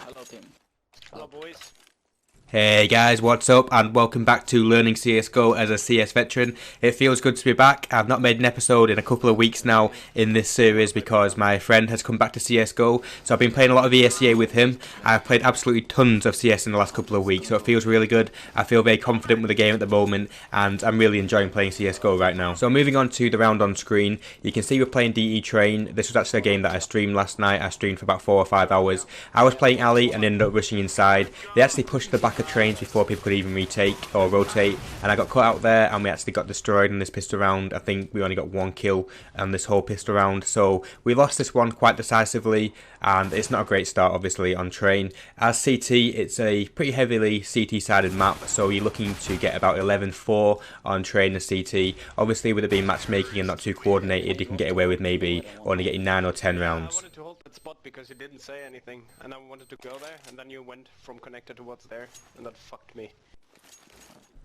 Hello team. Hello boys. Hey guys, what's up and welcome back to Learning CSGO as a CS veteran. It feels good to be back. I've not made an episode in a couple of weeks now in this series because my friend has come back to CSGO, so I've been playing a lot of ESWC with him. I've played absolutely tons of CS in the last couple of weeks, so it feels really good. I feel very confident with the game at the moment and I'm really enjoying playing CSGO right now. So moving on to the round on screen, you can see we're playing DE Train. This was actually a game that I streamed last night. I streamed for about 4 or 5 hours. I was playing Ali and ended up rushing inside. They actually pushed the back of trains before people could even retake or rotate, and I got caught out there and we actually got destroyed in this pistol round. I think we only got 1 kill on this whole pistol round, so we lost this one quite decisively, and it's not a great start obviously on train. As CT, it's a pretty heavily CT sided map, so you're looking to get about 11-4 on train and CT. Obviously with it being matchmaking and not too coordinated, you can get away with maybe only getting 9 or 10 rounds. I wanted to hold that spot because you didn't say anything, and I wanted to go there, and then you went from connector towards there, and that fucked me.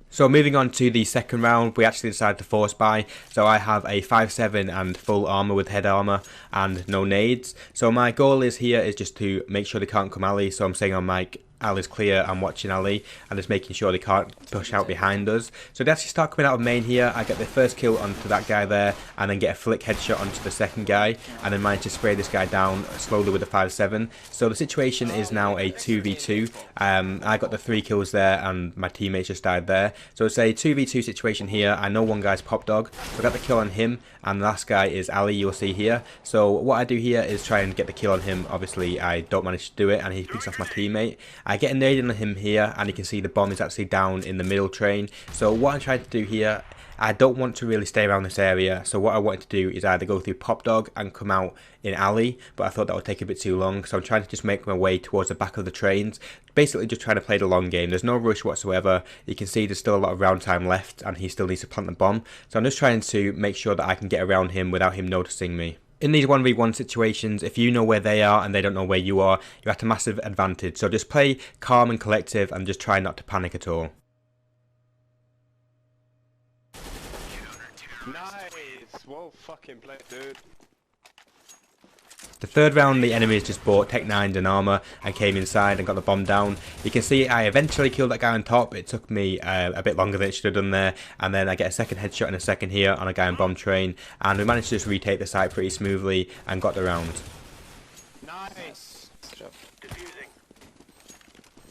So moving on to the second round, we actually decided to force buy. So I have a 5.7 and full armor with head armor and no nades. So my goal is here is just to make sure they can't come alley. So I'm saying on mic, Ali's clear, I'm watching Ali and just making sure they can't push out behind us. So they actually start coming out of main here. I get the first kill onto that guy there and then get a flick headshot onto the second guy and then manage to spray this guy down slowly with a 5.7. So the situation is now a 2v2. I got the 3 kills there and my teammates just died there. So it's a 2v2 situation here. I know one guy's Pop Dog, so I got the kill on him and the last guy is Ali, you'll see here. So what I do here is try and get the kill on him. Obviously I don't manage to do it and he picks off my teammate. I get a nade on him here and you can see the bomb is actually down in the middle train. So what I'm trying to do here, I don't want to really stay around this area, so what I wanted to do is either go through Pop Dog and come out in alley, but I thought that would take a bit too long, so I'm trying to just make my way towards the back of the trains, basically just trying to play the long game. There's no rush whatsoever. You can see there's still a lot of round time left and he still needs to plant the bomb, so I'm just trying to make sure that I can get around him without him noticing me. In these 1v1 situations, if you know where they are and they don't know where you are, you're at a massive advantage, so just play calm and collective and just try not to panic at all. Nice! Whoa, fucking play, dude. The third round, the enemies just bought Tech 9s and armor and came inside and got the bomb down. You can see I eventually killed that guy on top. It took me a bit longer than it should have done there. And then I get a second headshot in a second here on a guy on bomb train. And we managed to just retake the site pretty smoothly and got the round. Nice!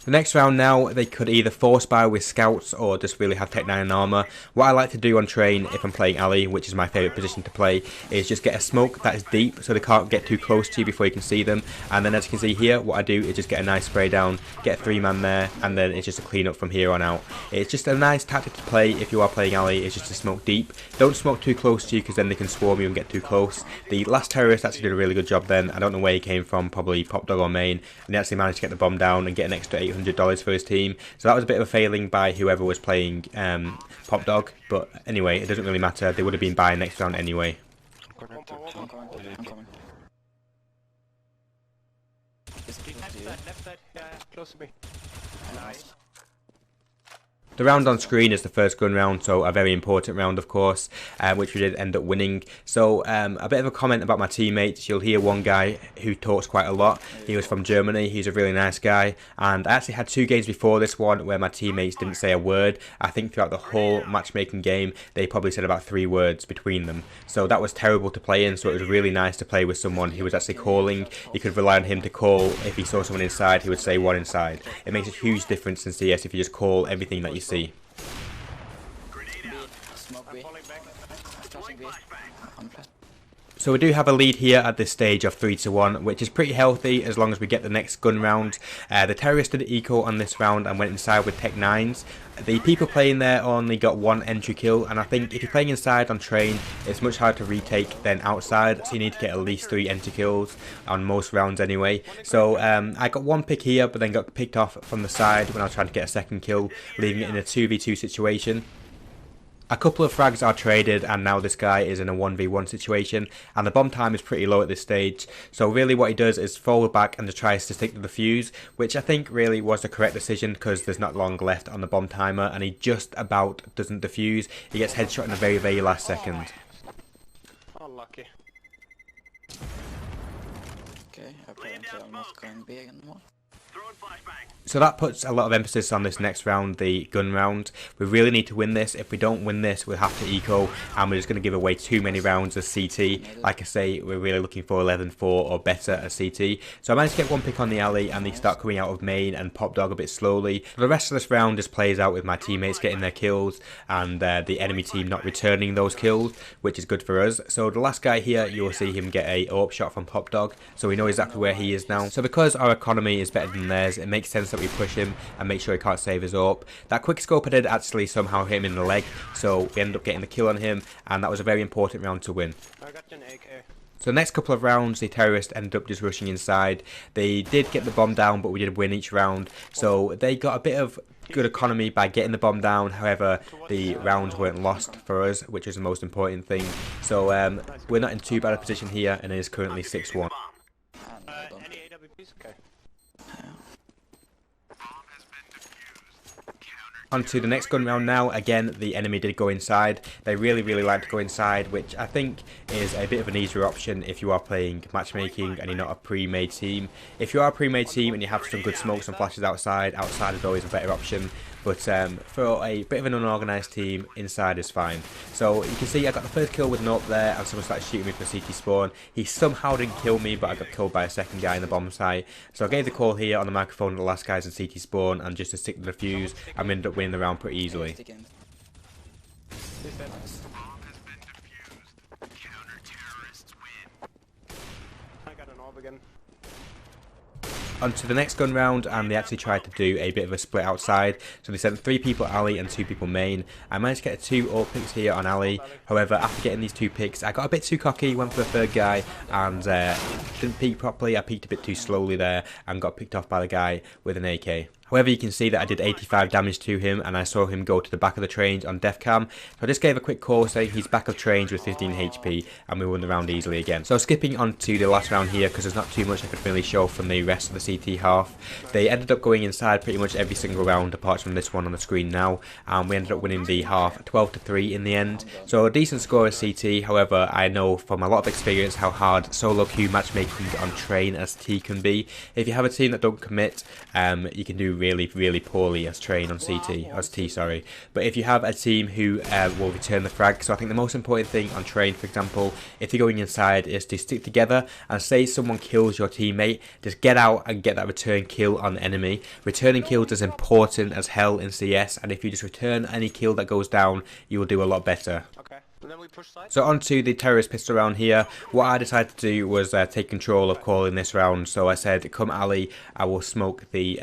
The next round now, they could either force buy with scouts or just really have Tech 9 and armor. What I like to do on train, if I'm playing alley, which is my favourite position to play, is just get a smoke that is deep so they can't get too close to you before you can see them. And then as you can see here, what I do is just get a nice spray down, get a 3-man there, and then it's just a clean up from here on out. It's just a nice tactic to play if you are playing alley, it's just to smoke deep. Don't smoke too close to you because then they can swarm you and get too close. The last terrorist actually did a really good job then. I don't know where he came from, probably Pop Dog or main, and he actually managed to get the bomb down and get an extra $800 for his team. So that was a bit of a failing by whoever was playing Pop Dog, but anyway, it doesn't really matter. They would have been buying next round anyway. I'm coming. Left side, yeah, close to me. Nice. The round on screen is the first gun round, so a very important round of course, which we did end up winning. So a bit of a comment about my teammates. You'll hear one guy who talks quite a lot. He was from Germany, he's a really nice guy, and I actually had 2 games before this one where my teammates didn't say a word. I think throughout the whole matchmaking game they probably said about 3 words between them. So that was terrible to play in, so it was really nice to play with someone who was actually calling. You could rely on him to call. If he saw someone inside, he would say one inside. It makes a huge difference in CS if you just call everything that you see. So we do have a lead here at this stage of 3-1, which is pretty healthy as long as we get the next gun round. The terrorist did eco on this round and went inside with Tech 9s. The people playing there only got 1 entry kill, and I think if you're playing inside on train, it's much harder to retake than outside, so you need to get at least 3 entry kills on most rounds anyway. So I got 1 pick here, but then got picked off from the side when I was trying to get a second kill, leaving it in a 2v2 situation. A couple of frags are traded and now this guy is in a 1v1 situation and the bomb time is pretty low at this stage. So really what he does is forward back and just tries to stick to the fuse, which I think really was the correct decision because there's not long left on the bomb timer and he just about doesn't defuse. He gets headshot in the very last second. Oh, lucky. Okay, apparently I'm not going big anymore. So that puts a lot of emphasis on this next round, the gun round. We really need to win this. If we don't win this, we'll have to eco, and we're just going to give away too many rounds as CT. Like I say, we're really looking for 11-4 or better as CT. So I managed to get one pick on the alley, and they start coming out of main and pop dog a bit slowly. For the rest of this round just plays out with my teammates getting their kills, and the enemy team not returning those kills, which is good for us. So the last guy here, you will see him get a AWP shot from pop dog, so we know exactly where he is now. So because our economy is better than theirs, it makes sense that we push him and make sure he can't save his AWP. That quick scope I did actually somehow hit him in the leg, so we ended up getting the kill on him, and that was a very important round to win. I got an AK. So the next couple of rounds, the terrorists ended up just rushing inside. They did get the bomb down, but we did win each round. So they got a bit of good economy by getting the bomb down. However, the rounds weren't lost for us, which is the most important thing. So we're not in too bad a position here, and it is currently 6-1. Any AWPs? Okay. On to the next gun round now. Again, the enemy did go inside. They really like to go inside, which I think is a bit of an easier option if you are playing matchmaking and you're not a pre-made team. If you are a pre-made team and you have some good smokes and flashes outside is always a better option. But for a bit of an unorganised team, inside is fine. So you can see I got the first kill with an AWP there, and someone started shooting me for CT spawn. He somehow didn't kill me, but I got killed by a second guy in the bomb site. So I gave the call here on the microphone to the last guys in CT spawn, and just to stick the defuse, I ended up winning the round pretty easily. I got an AWP again. Onto the next gun round, and they actually tried to do a bit of a split outside, so they sent 3 people alley and 2 people main. I managed to get 2 AWP picks here on alley. However, after getting these 2 picks, I got a bit too cocky, went for the third guy, and didn't peek properly. I peeked a bit too slowly there and got picked off by the guy with an AK. However, you can see that I did 85 damage to him, and I saw him go to the back of the trains on def cam. So I just gave a quick call saying he's back of trains with 15 HP, and we won the round easily again. So skipping on to the last round here, because there's not too much I could really show from the rest of the CT half. They ended up going inside pretty much every single round, apart from this one on the screen now, and we ended up winning the half 12-3 in the end. So a decent score as CT. However, I know from a lot of experience how hard solo queue matchmaking on train as T can be. If you have a team that don't commit, you can do really poorly as train on CT, as T, sorry. But if you have a team who will return the frag, so I think the most important thing on train, for example, if you're going inside, is to stick together, and say someone kills your teammate, just get out and get that return kill on the enemy. Returning kills is important as hell in CS, and if you just return any kill that goes down, you will do a lot better. Okay. And then we push side. So onto the terrorist pistol round here. What I decided to do was take control of calling this round. So I said, come alley, I will smoke the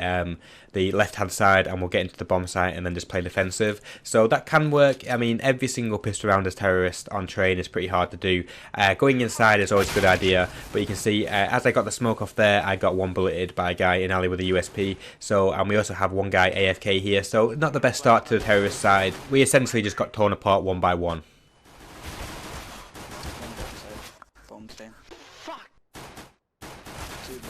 left hand side, and we'll get into the bomb site and then just play defensive. So that can work. I mean, every single pistol round as terrorist on train is pretty hard to do. Going inside is always a good idea, but you can see as I got the smoke off there, I got one bulleted by a guy in alley with a USP. So, and we also have one guy AFK here, so not the best start to the terrorist side. We essentially just got torn apart one by one.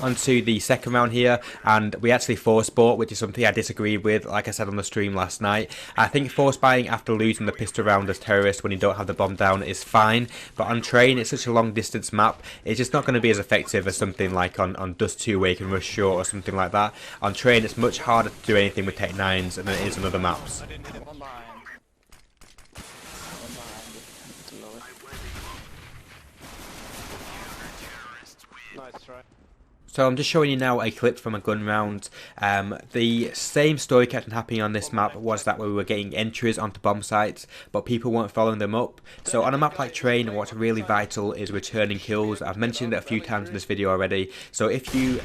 Onto the second round here, and we actually force bought, which is something I disagreed with, like I said on the stream last night. I think force buying after losing the pistol round as terrorist when you don't have the bomb down is fine, but on train it's such a long distance map, it's just not going to be as effective as something like on Dust 2 where you can rush short or something like that. On train it's much harder to do anything with Tech 9s than it is on other maps. Nice try. So I'm just showing you now a clip from a gun round. The same story kept on happening on this map, was that we were getting entries onto bomb sites, but people weren't following them up. So on a map like Train, what's really vital is returning kills. I've mentioned it a few times in this video already. So if you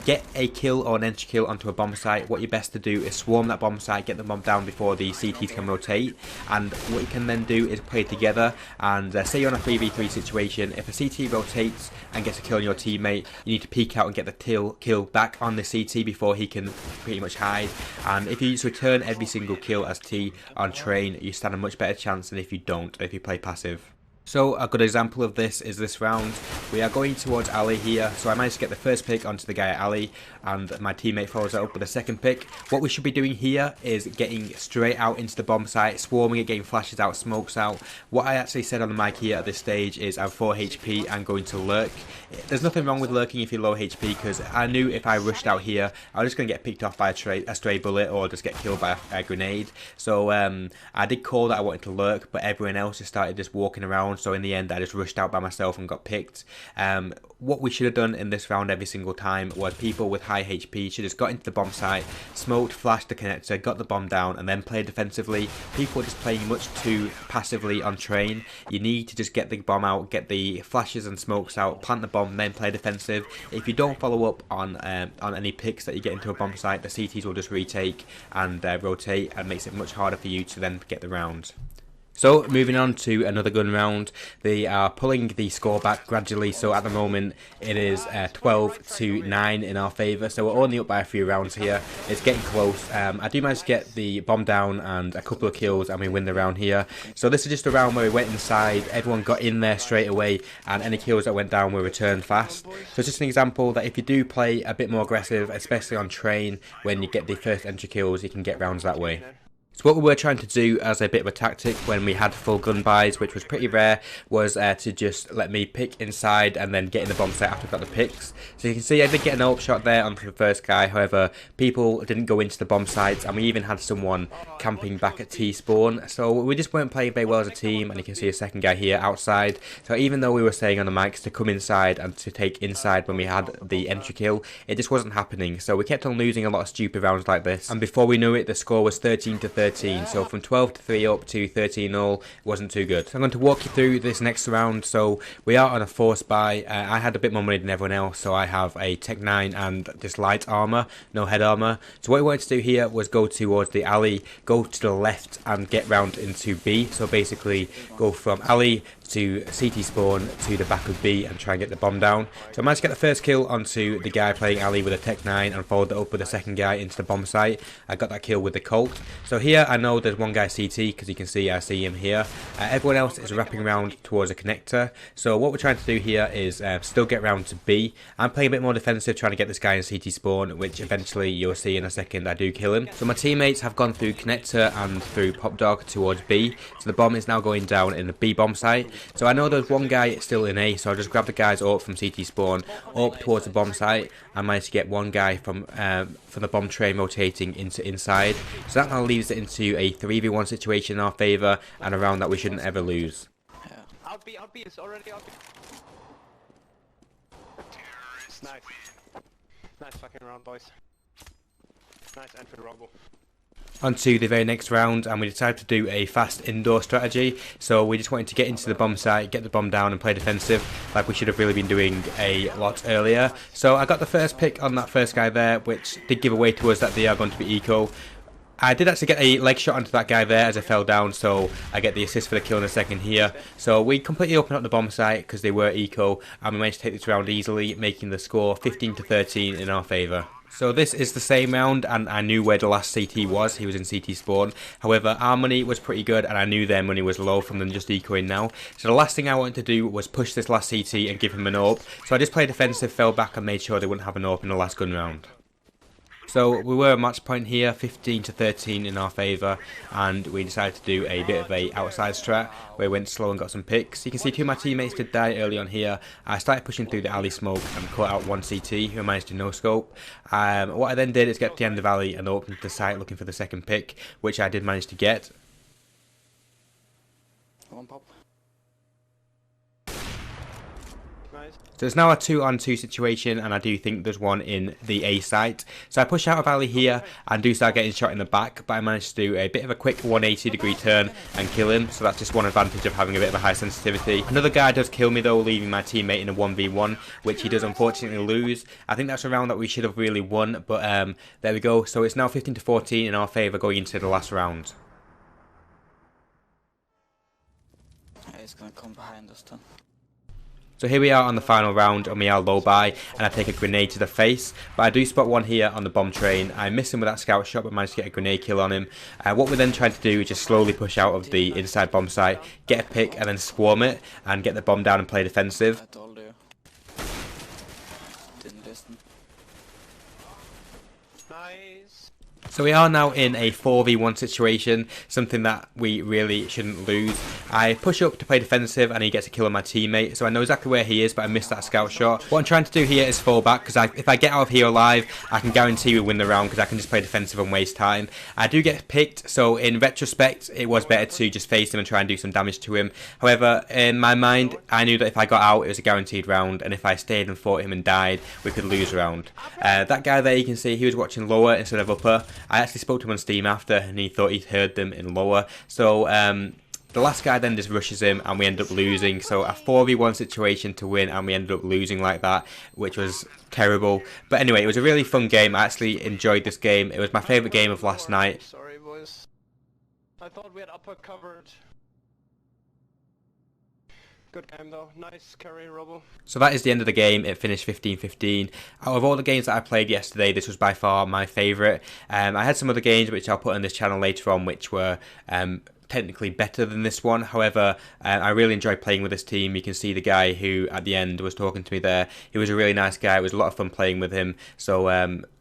get a kill or an entry kill onto a bomb site, what you're best to do is swarm that bomb site, get the bomb down before the CTs can rotate, and what you can then do is play together, and say you're on a 3v3 situation, if a CT rotates and gets a kill on your teammate, you need to peek out and get the kill back on the CT before he can pretty much hide, and if you just return every single kill as T on Train, you stand a much better chance than if you don't, if you play passive. So a good example of this is this round. We are going towards alley here, so I managed to get the first pick onto the guy at alley, and my teammate follows that up with the second pick. What we should be doing here is getting straight out into the bomb site, swarming it, getting flashes out, smokes out. What I actually said on the mic here at this stage is I'm 4 HP and going to lurk. There's nothing wrong with lurking if you're low HP, because I knew if I rushed out here, I was just going to get picked off by a stray bullet or just get killed by a grenade. So I did call that I wanted to lurk, but everyone else just started just walking around. So in the end, I just rushed out by myself and got picked. What we should have done in this round every single time was people with high HP should have just got into the bomb site, smoked, flashed the connector, got the bomb down, and then played defensively. People are just playing much too passively on train. You need to just get the bomb out, get the flashes and smokes out, plant the bomb, then play defensive. If you don't follow up on any picks that you get into a bomb site, the CTs will just retake and rotate, and makes it much harder for you to then get the round. So moving on to another gun round, they are pulling the score back gradually, so at the moment it is 12-9 in our favour, so we're only up by a few rounds here. It's getting close. I do manage to get the bomb down and a couple of kills, and we win the round here. So this is just a round where we went inside, everyone got in there straight away, and any kills that went down were returned fast. So it's just an example that if you do play a bit more aggressive, especially on train, when you get the first entry kills, you can get rounds that way. So what we were trying to do as a bit of a tactic when we had full gun buys, which was pretty rare, was to just let me pick inside and then get in the bomb site after I got the picks. So you can see I did get an AWP shot there onto the first guy, however people didn't go into the bomb sites, and we even had someone camping back at T-spawn. So we just weren't playing very well as a team, and you can see a second guy here outside. So even though we were saying on the mics to come inside and to take inside when we had the entry kill, it just wasn't happening. So we kept on losing a lot of stupid rounds like this, and before we knew it the score was 13-13. So from 12-3 up to 13-0 wasn't too good. So I'm going to walk you through this next round. So we are on a force buy. I had a bit more money than everyone else, so I have a Tech 9 and just light armor, no head armor. So what we wanted to do here was go towards the alley, go to the left and get round into B. So basically go from alley to CT spawn to the back of B and try and get the bomb down. So I managed to get the first kill onto the guy playing alley with a Tech 9 and followed that up with the second guy into the bomb site. I got that kill with the Colt. So here I know there's one guy CT, because you can see I see him here. Everyone else is wrapping around towards a connector. So what we're trying to do here is still get round to B. I'm playing a bit more defensive, trying to get this guy in CT spawn, which eventually you'll see in a second I do kill him. So my teammates have gone through connector and through pop dog towards B. So the bomb is now going down in the B bomb site. So I know there's one guy still in A, so I'll just grab the guys up from CT spawn up towards the bomb site. I managed to get one guy from the bomb train rotating into inside. So that now leaves it into a 3v1 situation in our favour, and a round that we shouldn't ever lose. Out B, it's already out B. Nice. Nice fucking round, boys. Nice entry robo. On to the very next round, and we decided to do a fast indoor strategy. So we just wanted to get into the bomb site, get the bomb down and play defensive like we should have really been doing a lot earlier. So I got the first pick on that first guy there, which did give away to us that they are going to be eco. I did actually get a leg shot onto that guy there as I fell down, so I get the assist for the kill in a second here. So we completely opened up the bomb site because they were eco, and we managed to take this round easily, making the score 15-13 in our favour. So this is the same round, and I knew where the last CT was. He was in CT spawn. However, our money was pretty good, and I knew their money was low from them just ecoing now. So the last thing I wanted to do was push this last CT and give him an AWP. So I just played defensive, fell back and made sure they wouldn't have an AWP in the last gun round. So we were at match point here, 15-13 in our favour, and we decided to do a bit of a outside strat where we went slow and got some picks. You can see two of my teammates did die early on here. I started pushing through the alley smoke and caught out one CT who managed to no scope. What I then did is get to the end of the alley and opened the site looking for the second pick, which I did manage to get. One pop. So it's now a 2-on-2 situation, and I do think there's one in the A site. So I push out of alley here and do start getting shot in the back, but I managed to do a bit of a quick 180-degree turn and kill him. So that's just one advantage of having a bit of a high sensitivity. Another guy does kill me though, leaving my teammate in a 1v1, which he does unfortunately lose. I think that's a round that we should have really won, but there we go. So it's now 15-14 in our favour going into the last round. Yeah, he's gonna come behind us then. So here we are on the final round and we are low by, and I take a grenade to the face, but I do spot one here on the bomb train. I miss him with that scout shot but managed to get a grenade kill on him. What we're then trying to do is just slowly push out of the inside bomb site, get a pick and then swarm it and get the bomb down and play defensive. I told you. Didn't listen. Nice. So we are now in a 4v1 situation, something that we really shouldn't lose. I push up to play defensive and he gets a kill on my teammate, so I know exactly where he is, but I missed that scout shot. What I'm trying to do here is fall back, because if I get out of here alive, I can guarantee we win the round, because I can just play defensive and waste time. I do get picked, so in retrospect, it was better to just face him and try and do some damage to him. However, in my mind, I knew that if I got out, it was a guaranteed round, and if I stayed and fought him and died, we could lose a round. That guy there, you can see, he was watching lower instead of upper. I actually spoke to him on Steam after, and he thought he'd heard them in lower. So the last guy then just rushes him, and we end up losing. So a 4v1 situation to win, and we ended up losing like that, which was terrible. But anyway, it was a really fun game. I actually enjoyed this game. It was my favourite game of last night. Sorry, boys. I thought we had upper covered. Good game though, nice carry, Robo. So that is the end of the game. It finished 15-15. Out of all the games that I played yesterday, this was by far my favourite. I had some other games which I'll put on this channel later on which were technically better than this one. However, I really enjoyed playing with this team. You can see the guy who at the end was talking to me there. He was a really nice guy. It was a lot of fun playing with him. So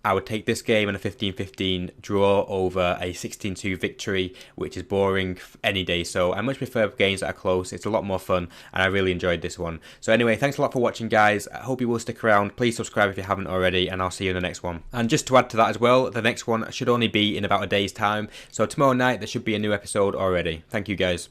I would take this game and a 15-15 draw over a 16-2 victory, which is boring any day. So I much prefer games that are close. It's a lot more fun, and I really enjoyed this one. So anyway, thanks a lot for watching, guys. I hope you will stick around. Please subscribe if you haven't already, and I'll see you in the next one. And just to add to that as well, the next one should only be in about a day's time. So tomorrow night, there should be a new episode already. Thank you, guys.